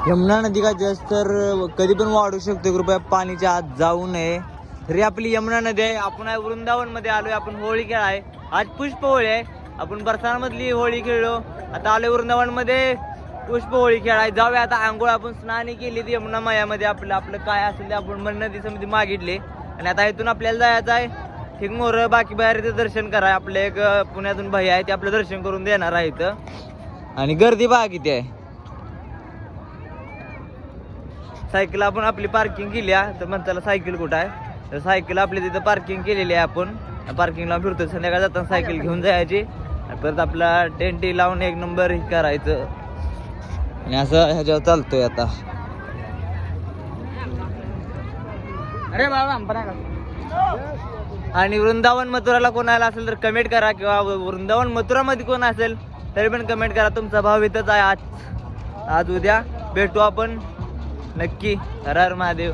यमुना नदी का जलस्तर कधी पण वाढू शकतो, कृपया पाणीच्या आत जाऊ नये. तरी आपली यमुना नदी आहे. आपण वृंदावन मध्ये आलोय, आपण होळी खेळाय. आज पुष्प होळी आहे. आपण बरसाणामधली होळी खेळलो, आता आलोय वृंदावन मध्ये पुष्प होळी खेळाय. जाऊया आता आंघोळ, आपण स्नान केली यमुना मायामध्ये. आपलं काय असेल ते आपण नदी समिती मागितले आणि आता इथून आपल्याला जायचं आहे ठीक मोर बाकी बाहेर दर्शन करा. आपले एक पुण्यातून भाई आहे, ते आपलं दर्शन करून देणार आहे इथं. आणि गर्दी बघा किती आहे. सायकल आपण आपली पार्किंग केली आहे, तर म्हणताला सायकल कुठं आहे, तर सायकल आपली तिथं पार्किंग केलेली आहे. आपण पार्किंगला फिरतो, संध्याकाळ जाताना सायकल घेऊन जायची, परत आपला टेंट लावून एक नंबर करायचं आणि असं ह्याच्यावर चालतोय आता. अरे बाबा, आणि वृंदावन मथुराला कोण आला असेल तर कमेंट करा, किंवा वृंदावन मथुरा मध्ये कोण असेल तरी पण कमेंट करा. तुमचा भाव इथंच आहे. आज उद्या भेटू आपण नक्की. हर हर महादेव.